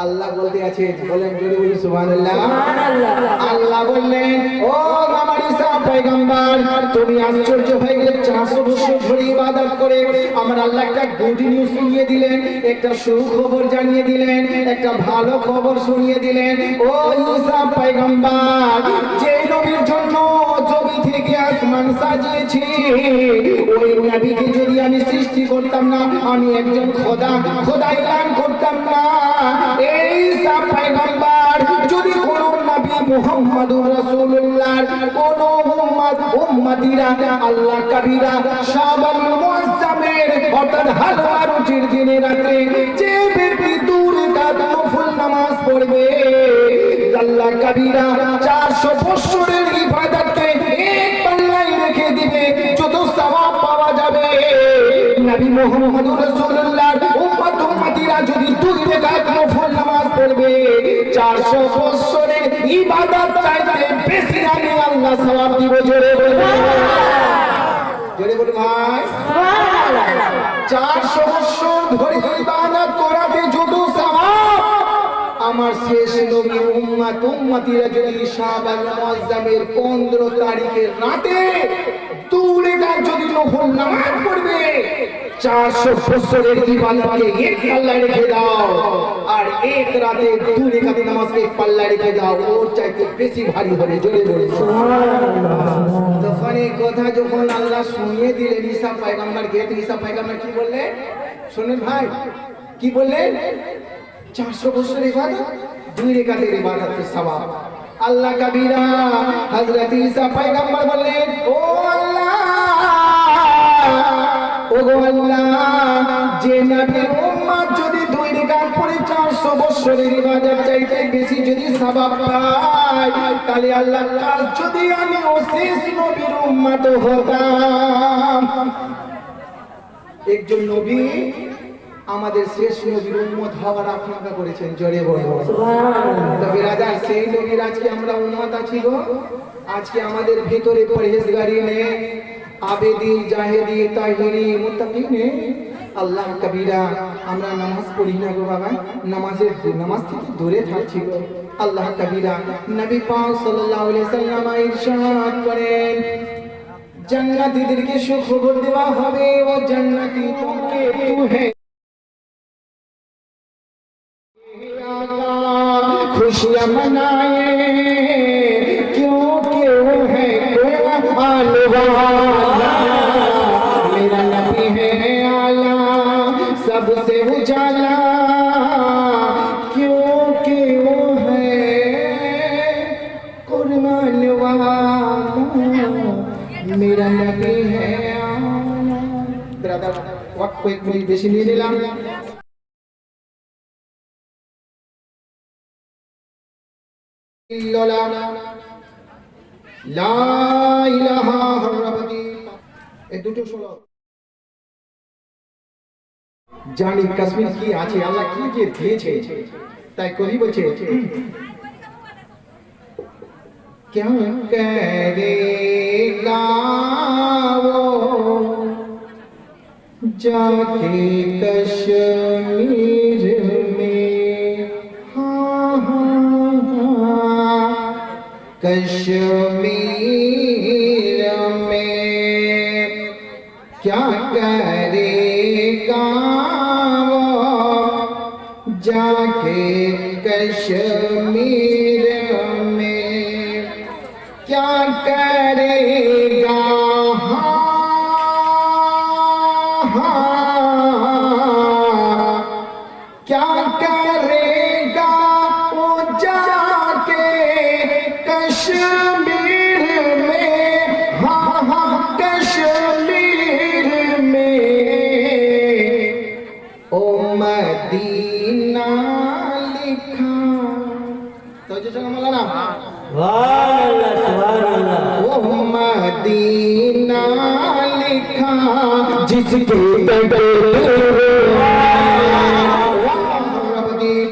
আল্লাহ বলতে আছে, বলেন জোরে বলি সুবহানাল্লাহ। আল্লাহ বললেন, ও আমার ঈসা পয়গম্বর, তুমি আশ্চর্য হয়ে গেলে 400 বছর ধরে ইবাদত করে আমার আল্লাহ একটা গুড নিউজ শুনিয়ে দিলেন, একটা সুখবর জানিয়ে দিলেন, একটা ভালো খবর শুনিয়ে দিলেন। ও ঈসা পয়গম্বর, যে নবীর জন্য জমি থেকে আসমান সাজিয়েছি, ওই নবীকে যদি আমি সৃষ্টি করতাম না, আমি একজন খোদা এলান করতাম না। এই ঈসা পয়গম্বর যদি কোন নবী মুহাম্মদুর রাসূলুল্লাহর কোন উম্মতিরা আল্লাহ কবিরা শাবানুল মুআজ্জামের অর্থাৎ হালওয়া রুটির দিনে রাতে যে ব্যক্তি দূর রাত নফল নামাজ পড়বে, আল্লাহ কবিরা 400 বছরের ইবাদতকে এক পাল্লায় রেখে দিবে, যত সওয়াব পাওয়া যাবে। নবী মুহাম্মদুর রাসূলুল্লাহর উম্মতিরা যদি দুই রাকাত নফল নামাজ পড়বে, 400 বছরের ইবাদত চাইতে বেশি আমি আল্লাহ সওয়াব দিব। জোরে বলুন, জোরে বলুন ভাই। 400 বছর ধরে ইবাদত করাতে যত সওয়াব, আমার শেষ নবীর উম্মতিরা যদি শাবান মুআজ্জামের 15 তারিখের রাতে দুই রাকাত যদি নফল নামাজ পড়বে, 400 বছরের ইবাদতকে এক পাল্লায় রেখে দাও, আর এক রাতে দুই রাকাত নামাজকে এক পাল্লায় রেখে দাও, ওর চাইতে বেশি ভারী হবে। জোরে বলুন সুবহানাল্লাহ। তখন এই কথা যখন আল্লাহ শুনিয়ে দিলেন ঈসা পয়গম্বরকে, তো ঈসা পয়গম্বর কি বললেন শুনুন ভাই, কি বললেন? 400 বছরের ইবাদত, দুই রাকাতের ইবাদতের সওয়াব। আল্লাহ কবিরা হযরত ঈসা পয়গম্বর বললেন, ও আল্লাহ, ও গো আল্লাহ, যে নবীর উম্মত যদি দুই রাকাত পড়ে 400 বছরের ইবাদত চাইতে বেশি যদি সওয়াব পায়, তাহলে আল্লাহ কাল যদি আমি ও শেষ নবীর উম্মত হতাম। একজন নবী আমাদের শেষ নবীর উম্মত হওয়ার আকাঙ্ক্ষা করেছেন। জোরে বলুন সুবহানাল্লাহ। তবে রাজা সেই নবীর আজকে আমরা উম্মত আছি গো। আজকে আমাদের ভিতরে পরহেজগারি নেই, আবেদি জাহেদি তাহিরি মুত্তাকি নেই। আল্লাহ কবিরা আমরা নামাজ পড়ি না গো বাবা, নামাজ থেকে দূরে থাকছি গো। আল্লাহ কবিরা নবী পাক সাল্লাল্লাহু আলাইহি সাল্লাম ইরশাদ করেন, জান্নাতীদেরকে সুখবর দেওয়া হবে, ও জান্নাতি তোকে তু হে खुशियां मनाए, क्योंकि वो है आला वाला, मेरा नबी है आला सबसे उजाला, क्योंकि वो है कुर्बान वाला, मेरा नबी है आला। ब्रदर वक्त को एक मिनट बेशी नहीं निलाम। লা ইলাহা এই দুটো শোনো। জানি কাশ্মীর কি আছে, আল্লাহ কি যে দিয়েছে, তাই কবি বলছে, क्या करेगा वो जाके कश्मीर में, कश्मीर में क्या करेगा वो जाके कश्मीर में, क्या करेगा, क्या करेगा वो जाके कश्मीर में, कश्मीर में, ओ मदीना लिखा। तो जो जगह मौलाना ओ मदीना लिखा, जिसके